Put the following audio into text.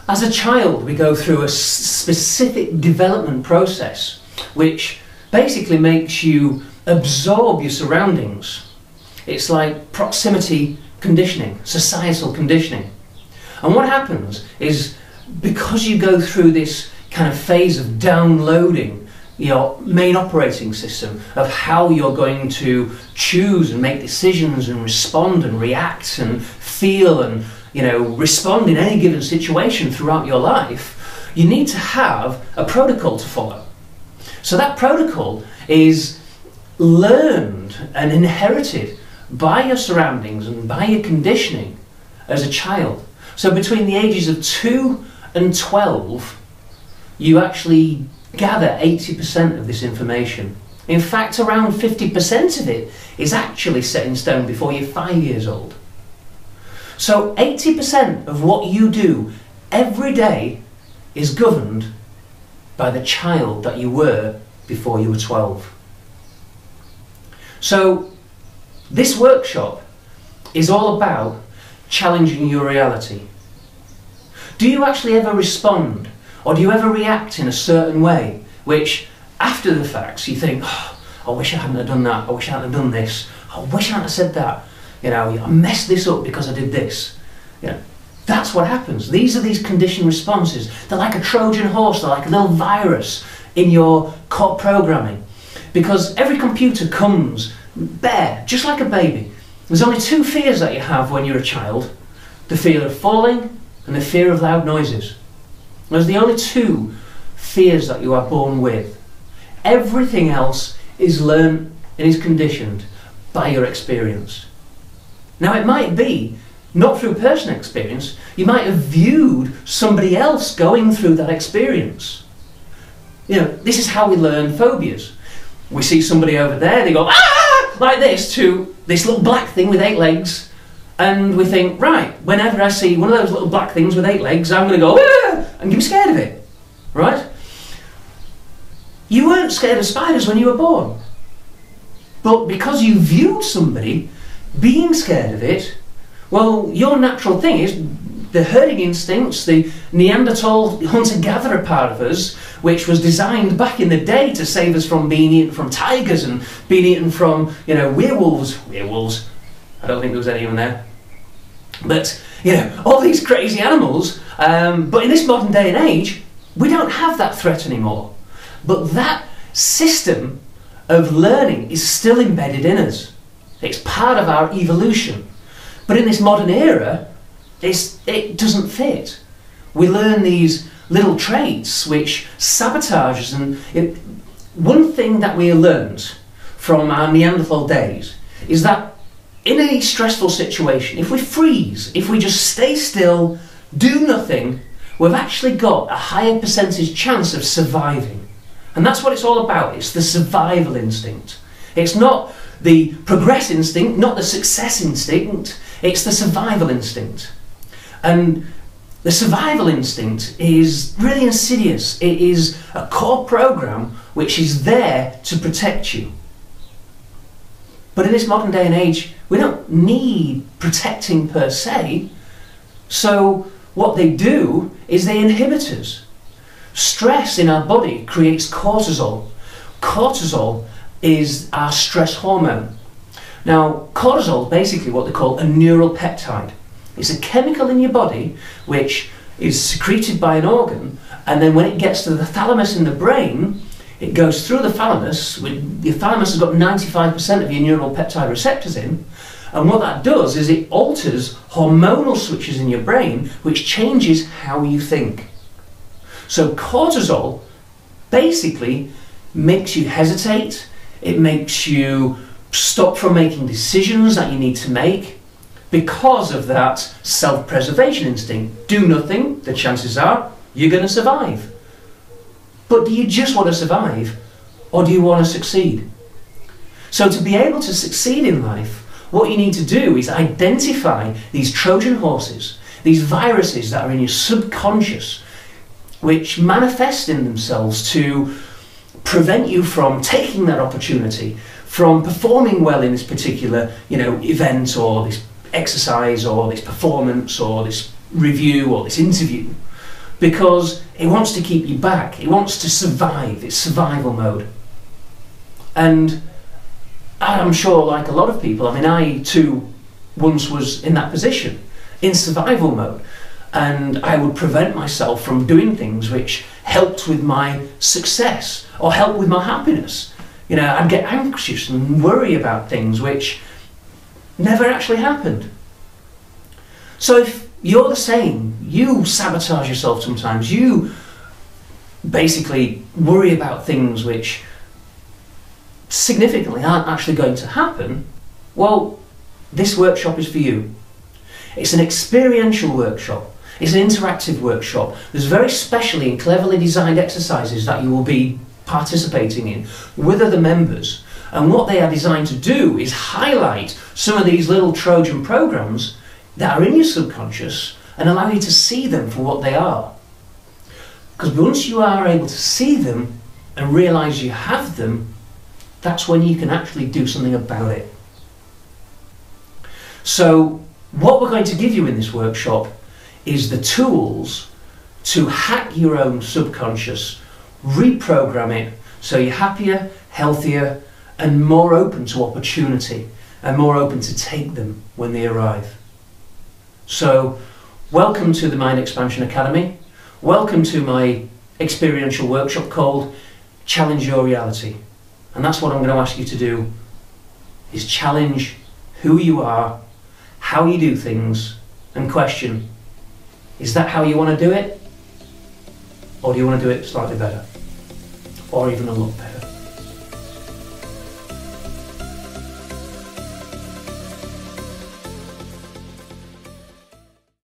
As a child, we go through a specific development process which basically makes you absorb your surroundings. It's like proximity conditioning, societal conditioning. And what happens is, because you go through this kind of phase of downloading your main operating system of how you're going to choose and make decisions and respond and react and feel and respond in any given situation throughout your life, you need to have a protocol to follow. So that protocol is learned and inherited by your surroundings and by your conditioning as a child. So between the ages of 2 and 12, you actually gather 80% of this information. In fact, around 50% of it is actually set in stone before you're 5 years old. So 80% of what you do every day is governed by the child that you were before you were 12. So this workshop is all about challenging your reality. Do you actually ever respond, or do you ever react in a certain way, which after the facts you think, oh, I wish I hadn't have done that, I wish I hadn't have done this, I wish I hadn't have said that, I messed this up because I did this. That's what happens. These are these conditioned responses. They're like a Trojan horse, they're like a little virus in your core programming. Because every computer comes bare, just like a baby. There's only 2 fears that you have when you're a child: the fear of falling and the fear of loud noises. Those are the only 2 fears that you are born with. Everything else is learned and is conditioned by your experience. Now, it might be not through personal experience. You might have viewed somebody else going through that experience. This is how we learn phobias. We see somebody over there, they go, ah, like this, to this little black thing with 8 legs, and we think, right, whenever I see one of those little black things with 8 legs, I'm going to go, ah, and get scared of it, right? You weren't scared of spiders when you were born, but because you viewed somebody being scared of it, well, your natural thing is the herding instincts, the Neanderthal hunter-gatherer part of us, which was designed back in the day to save us from being eaten from tigers and being eaten from, werewolves. I don't think there was any of them there. But, all these crazy animals. But in this modern day and age, we don't have that threat anymore. But that system of learning is still embedded in us. It's part of our evolution. But in this modern era, it doesn't fit. We learn these little traits which sabotage us. And one thing that we learned from our Neanderthal days is that in any stressful situation, if we freeze, if we just stay still, do nothing, we've actually got a higher percentage chance of surviving. And that's what it's all about. It's the survival instinct. It's not the progress instinct, not the success instinct, it's the survival instinct. And the survival instinct is really insidious. It is a core program which is there to protect you. But in this modern day and age, we don't need protecting per se. So what they do is they inhibit us. Stress in our body creates cortisol. Cortisol is our stress hormone. Now, cortisol is basically what they call a neural peptide. It's a chemical in your body which is secreted by an organ, and then when it gets to the thalamus in the brain, it goes through the thalamus. The thalamus has got 95% of your neural peptide receptors in, and what that does is it alters hormonal switches in your brain, which changes how you think. So cortisol basically makes you hesitate, it makes you stop from making decisions that you need to make because of that self-preservation instinct. Do nothing, the chances are you're going to survive. But do you just want to survive, or do you want to succeed? So to be able to succeed in life, what you need to do is identify these Trojan horses, these viruses that are in your subconscious, which manifest in themselves to prevent you from taking that opportunity, from performing well in this particular, event or this exercise or this performance or this review or this interview. because it wants to keep you back. It wants to survive. It's survival mode. And I'm sure, like a lot of people, I mean, I too once was in that position, in survival mode. And I would prevent myself from doing things which helped with my success or helped with my happiness. You know, I'd get anxious and worry about things which never actually happened. So if you're the same, you sabotage yourself sometimes, you basically worry about things which significantly aren't actually going to happen, well, this workshop is for you. It's an experiential workshop. It's an interactive workshop. There's very specially and cleverly designed exercises that you will be participating in with other members. And what they are designed to do is highlight some of these little Trojan programs that are in your subconscious and allow you to see them for what they are. Because once you are able to see them and realise you have them, that's when you can actually do something about it. So what we're going to give you in this workshop is the tools to hack your own subconscious, reprogram it so you're happier, healthier, and more open to opportunity and more open to take them when they arrive. So welcome to the Mind Expansion Academy. Welcome to my experiential workshop called Challenge Your Reality. And that's what I'm going to ask you to do, is challenge who you are, how you do things, and question, is that how you want to do it? Or do you want to do it slightly better? Or even a lot better?